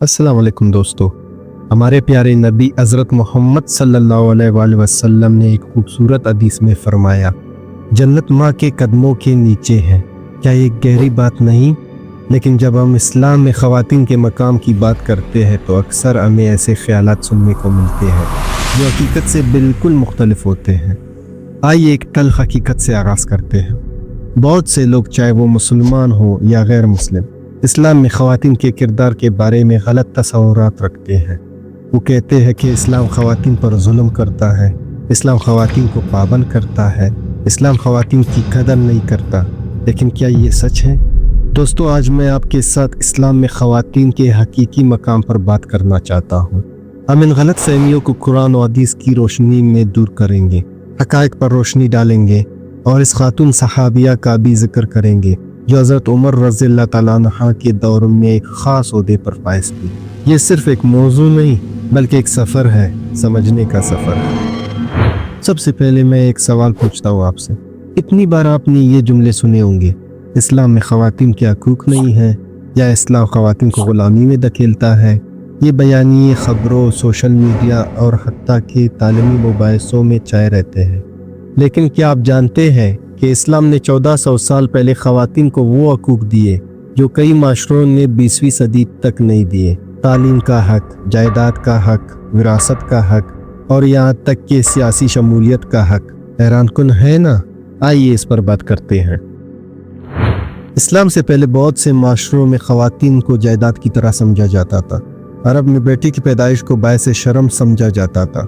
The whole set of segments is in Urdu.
السلام علیکم دوستو، ہمارے پیارے نبی حضرت محمد صلی اللہ علیہ وآلہ وسلم نے ایک خوبصورت حدیث میں فرمایا، جنت ماں کے قدموں کے نیچے ہے۔ کیا یہ گہری بات نہیں؟ لیکن جب ہم اسلام میں خواتین کے مقام کی بات کرتے ہیں تو اکثر ہمیں ایسے خیالات سننے کو ملتے ہیں جو حقیقت سے بالکل مختلف ہوتے ہیں۔ آئیے ایک تلخ حقیقت سے آغاز کرتے ہیں۔ بہت سے لوگ، چاہے وہ مسلمان ہو یا غیر مسلم، اسلام میں خواتین کے کردار کے بارے میں غلط تصورات رکھتے ہیں۔ وہ کہتے ہیں کہ اسلام خواتین پر ظلم کرتا ہے، اسلام خواتین کو پابند کرتا ہے، اسلام خواتین کی قدر نہیں کرتا۔ لیکن کیا یہ سچ ہے؟ دوستو، آج میں آپ کے ساتھ اسلام میں خواتین کے حقیقی مقام پر بات کرنا چاہتا ہوں۔ ہم ان غلط فہمیوں کو قرآن و حدیث کی روشنی میں دور کریں گے، حقائق پر روشنی ڈالیں گے اور اس خاتون صحابیہ کا بھی ذکر کریں گے جو حضرت عمر رضی اللہ تعالیٰ عنہ کے دور میں ایک خاص عہدے پر فائز تھی۔ یہ صرف ایک موضوع نہیں بلکہ ایک سفر ہے، سمجھنے کا سفر ہے۔ سب سے پہلے میں ایک سوال پوچھتا ہوں آپ سے، کتنی بار آپ نے یہ جملے سنے ہوں گے، اسلام میں خواتین کے حقوق نہیں ہیں یا اسلام خواتین کو غلامی میں دھکیلتا ہے؟ یہ بیانیے خبروں، سوشل میڈیا اور حتیٰ کہ تعلیمی مباحثوں میں چھائے رہتے ہیں۔ لیکن کیا آپ جانتے ہیں کہ اسلام نے 1400 سال پہلے خواتین کو وہ حقوق دیے جو کئی معاشروں نے 20ویں صدی تک نہیں دیے؟ تعلیم کا حق، جائیداد کا حق، وراثت کا حق اور یہاں تک کہ سیاسی شمولیت کا حق۔ حیران کن ہے نا؟ آئیے اس پر بات کرتے ہیں۔ اسلام سے پہلے بہت سے معاشروں میں خواتین کو جائیداد کی طرح سمجھا جاتا تھا۔ عرب میں بیٹی کی پیدائش کو باعث شرم سمجھا جاتا تھا،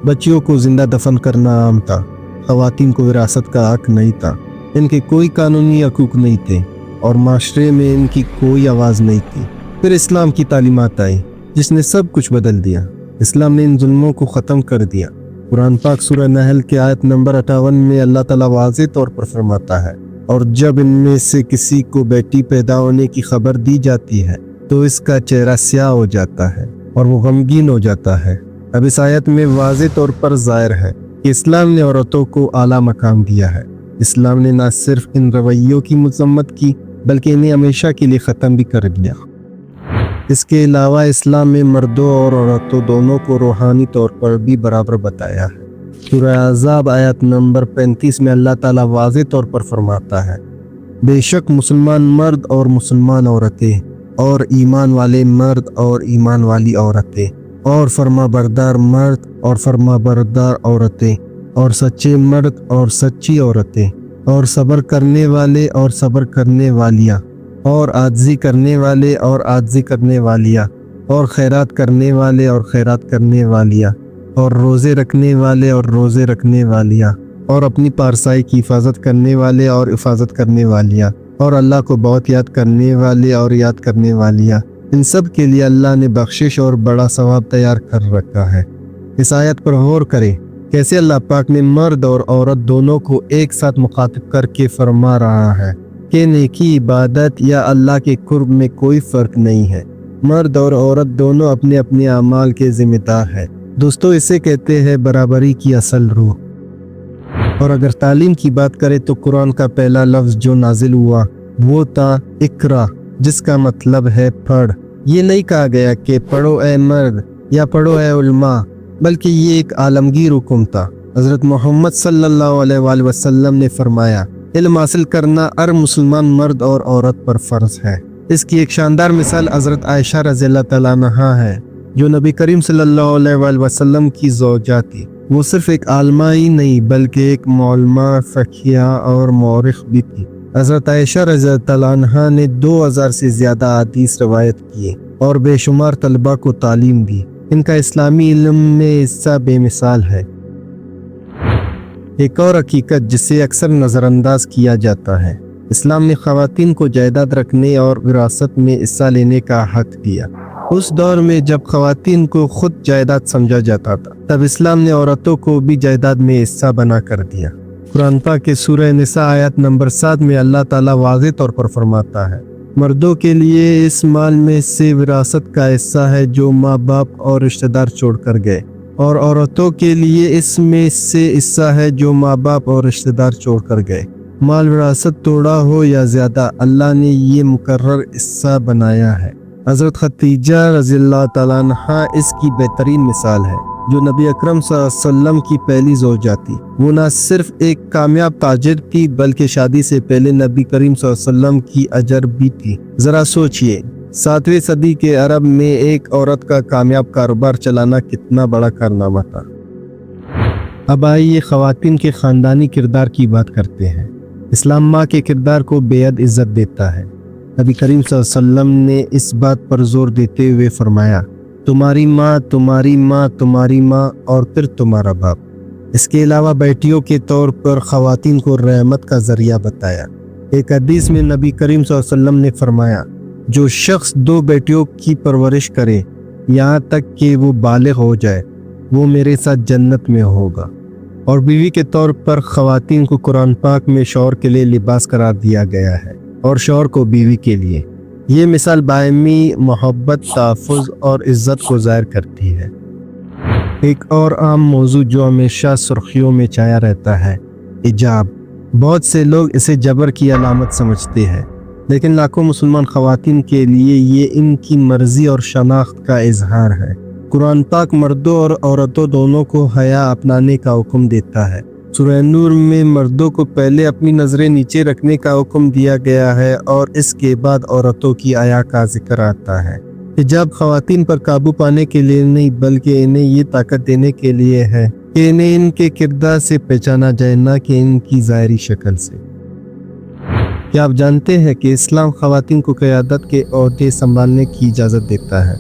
بچیوں کو زندہ دفن کرنا عام تھا، خواتین کو وراثت کا حق نہیں تھا، ان کے کوئی قانونی حقوق نہیں تھے اور معاشرے میں ان کی کوئی آواز نہیں تھی۔ پھر اسلام کی تعلیمات آئی جس نے سب کچھ بدل دیا۔ اسلام نے ان ظلموں کو ختم کر دیا۔ قرآن پاک سورہ نحل کے آیت نمبر 58 میں اللہ تعالیٰ واضح طور پر فرماتا ہے، اور جب ان میں سے کسی کو بیٹی پیدا ہونے کی خبر دی جاتی ہے تو اس کا چہرہ سیاہ ہو جاتا ہے اور وہ غمگین ہو جاتا ہے۔ اب اس آیت میں واضح طور پر ظاہر ہے کہ اسلام نے عورتوں کو اعلیٰ مقام دیا ہے۔ اسلام نے نہ صرف ان رویوں کی مذمت کی بلکہ انہیں ہمیشہ کے لیے ختم بھی کر دیا۔ اس کے علاوہ اسلام میں مردوں اور عورتوں دونوں کو روحانی طور پر بھی برابر بتایا ہے۔ سورہ احزاب آیت نمبر 35 میں اللہ تعالیٰ واضح طور پر فرماتا ہے، بے شک مسلمان مرد اور مسلمان عورتیں اور ایمان والے مرد اور ایمان والی عورتیں اور فرما بردار مرد اور فرما بردار عورتیں اور سچے مرد اور سچی عورتیں اور صبر کرنے والے اور صبر کرنے والیاں اور عاجزی کرنے والے اور عاجزی کرنے والیاں اور خیرات کرنے والے اور خیرات کرنے والیاں اور روزے رکھنے والے اور روزے رکھنے والیاں اور اپنی پارسائی کی حفاظت کرنے والے اور حفاظت کرنے والیاں اور اللہ کو بہت یاد کرنے والے اور یاد کرنے والیاں۔ ان سب کے لیے اللہ نے بخشش اور بڑا ثواب تیار کر رکھا ہے۔ اس آیت پر غور کریں، کیسے اللہ پاک نے مرد اور عورت دونوں کو ایک ساتھ مخاطب کر کے فرما رہا ہے کہ نیکی، عبادت یا اللہ کے قرب میں کوئی فرق نہیں ہے۔ مرد اور عورت دونوں اپنے اپنے اعمال کے ذمہ دار ہیں۔ دوستو، اسے کہتے ہیں برابری کی اصل روح۔ اور اگر تعلیم کی بات کریں تو قرآن کا پہلا لفظ جو نازل ہوا وہ تھا اقرا، جس کا مطلب ہے پڑھ۔ یہ نہیں کہا گیا کہ پڑھو اے مرد یا پڑھو اے علماء، بلکہ یہ ایک عالمگیر حکم تھا۔ حضرت محمد صلی اللہ علیہ وآلہ وسلم نے فرمایا، علم حاصل کرنا ہر مسلمان مرد اور عورت پر فرض ہے۔ اس کی ایک شاندار مثال حضرت عائشہ رضی اللہ تعالیٰ عنہا ہے جو نبی کریم صلی اللہ علیہ وآلہ وسلم کی زوجہ تھی۔ وہ صرف ایک عالمہ ہی نہیں بلکہ ایک معلمہ، فقیہ اور مورخ بھی تھی۔ حضرت عائشہ رضی اللہ عنہا نے 2000 سے زیادہ احادیث روایت کیے اور بے شمار طلباء کو تعلیم دی۔ ان کا اسلامی علم میں حصہ بے مثال ہے۔ ایک اور حقیقت جسے اکثر نظر انداز کیا جاتا ہے، اسلام نے خواتین کو جائیداد رکھنے اور وراثت میں حصہ لینے کا حق دیا۔ اس دور میں جب خواتین کو خود جائیداد سمجھا جاتا تھا، تب اسلام نے عورتوں کو بھی جائیداد میں حصہ بنا کر دیا۔ قرآن پاک کے سورہ نساء آیت نمبر 7 میں اللہ تعالیٰ واضح طور پر فرماتا ہے، مردوں کے لیے اس مال میں سے وراثت کا حصہ ہے جو ماں باپ اور رشتہ دار چھوڑ کر گئے، اور عورتوں کے لیے اس میں سے حصہ ہے جو ماں باپ اور رشتہ دار چھوڑ کر گئے۔ مال وراثت تھوڑا ہو یا زیادہ، اللہ نے یہ مقرر حصہ بنایا ہے۔ حضرت خدیجہ رضی اللہ تعالیٰ عنہا اس کی بہترین مثال ہے، جو نبی اکرم صلی اللہ علیہ وسلم کی پہلی زوجہ تھی۔ وہ نہ صرف ایک کامیاب تاجر تھی بلکہ شادی سے پہلے نبی کریم صلی اللہ علیہ وسلم کی اجر بھی تھی۔ ذرا سوچئے، 7ویں صدی کے عرب میں ایک عورت کا کامیاب کاروبار چلانا کتنا بڑا کارنامہ تھا۔ اب آئیے خواتین کے خاندانی کردار کی بات کرتے ہیں۔ اسلام ماں کے کردار کو بے حد عزت دیتا ہے۔ نبی کریم صلی اللہ علیہ وسلم نے اس بات پر زور دیتے ہوئے فرمایا، تمہاری ماں، تمہاری ماں، تمہاری ماں اور پھر تمہارا باپ۔ اس کے علاوہ بیٹیوں کے طور پر خواتین کو رحمت کا ذریعہ بتایا۔ ایک حدیث میں نبی کریم صلی اللہ علیہ وسلم نے فرمایا، جو شخص 2 بیٹیوں کی پرورش کرے یہاں تک کہ وہ بالغ ہو جائے، وہ میرے ساتھ جنت میں ہوگا۔ اور بیوی کے طور پر خواتین کو قرآن پاک میں شوہر کے لیے لباس قرار دیا گیا ہے اور شوہر کو بیوی کے لیے۔ یہ مثال باہمی محبت، تحفظ اور عزت کو ظاہر کرتی ہے۔ ایک اور عام موضوع جو ہمیشہ سرخیوں میں چھایا رہتا ہے، حجاب۔ بہت سے لوگ اسے جبر کی علامت سمجھتے ہیں، لیکن لاکھوں مسلمان خواتین کے لیے یہ ان کی مرضی اور شناخت کا اظہار ہے۔ قرآن پاک مردوں اور عورتوں دونوں کو حیا اپنانے کا حکم دیتا ہے۔ سورہ نور میں مردوں کو پہلے اپنی نظریں نیچے رکھنے کا حکم دیا گیا ہے اور اس کے بعد عورتوں کی حیا کا ذکر آتا ہے۔ حجاب خواتین پر قابو پانے کے لیے نہیں بلکہ انہیں یہ طاقت دینے کے لیے ہے کہ انہیں ان کے کردار سے پہچانا جائے، نہ کہ ان کی ظاہری شکل سے۔ کیا آپ جانتے ہیں کہ اسلام خواتین کو قیادت کے عہدے سنبھالنے کی اجازت دیتا ہے؟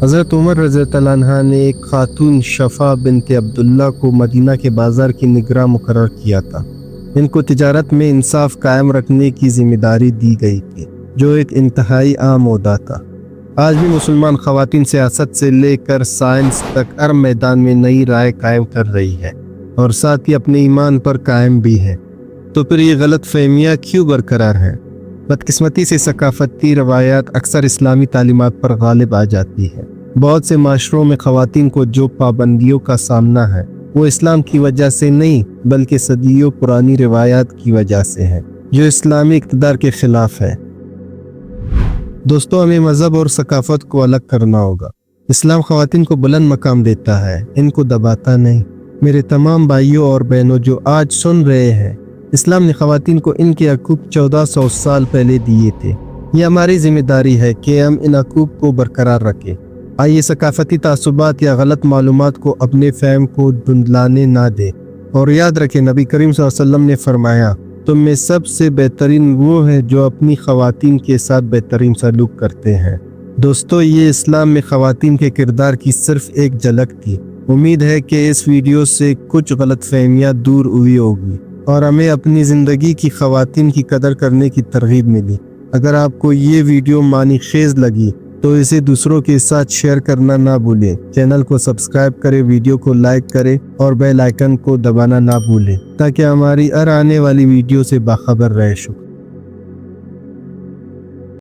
حضرت عمر رضی اللہ عنہ نے ایک خاتون شفا بنت عبداللہ کو مدینہ کے بازار کی نگراں مقرر کیا تھا۔ ان کو تجارت میں انصاف قائم رکھنے کی ذمہ داری دی گئی تھی، جو ایک انتہائی عام عہدہ تھا۔ آج بھی مسلمان خواتین سیاست سے لے کر سائنس تک ہر میدان میں نئی رائے قائم کر رہی ہے اور ساتھ ہی اپنے ایمان پر قائم بھی ہے۔ تو پھر یہ غلط فہمیاں کیوں برقرار ہیں؟ بدقسمتی سے ثقافتی روایات اکثر اسلامی تعلیمات پر غالب آ جاتی ہے۔ بہت سے معاشروں میں خواتین کو جو پابندیوں کا سامنا ہے، وہ اسلام کی وجہ سے نہیں بلکہ صدیوں پرانی روایات کی وجہ سے ہے، جو اسلامی اقتدار کے خلاف ہے۔ دوستو، ہمیں مذہب اور ثقافت کو الگ کرنا ہوگا۔ اسلام خواتین کو بلند مقام دیتا ہے، ان کو دباتا نہیں۔ میرے تمام بھائیوں اور بہنوں جو آج سن رہے ہیں، اسلام نے خواتین کو ان کے حقوق 1400 سال پہلے دیے تھے۔ یہ ہماری ذمہ داری ہے کہ ہم ان حقوق کو برقرار رکھیں۔ آئیے ثقافتی تعصبات یا غلط معلومات کو اپنے فہم کو دھندلانے نہ دیں، اور یاد رکھیں نبی کریم صلی اللہ علیہ وسلم نے فرمایا، تم میں سب سے بہترین وہ ہے جو اپنی خواتین کے ساتھ بہترین سلوک کرتے ہیں۔ دوستو، یہ اسلام میں خواتین کے کردار کی صرف ایک جھلک تھی۔ امید ہے کہ اس ویڈیو سے کچھ غلط فہمیاں دور ہوئی ہوگی اور ہمیں اپنی زندگی کی خواتین کی قدر کرنے کی ترغیب ملی۔ اگر آپ کو یہ ویڈیو معنی خیز لگی تو اسے دوسروں کے ساتھ شیئر کرنا نہ بھولیں۔ چینل کو سبسکرائب کریں، ویڈیو کو لائک کریں اور بیل آئیکن کو دبانا نہ بھولیں تاکہ ہماری ہر آنے والی ویڈیو سے باخبر رہ سکیں۔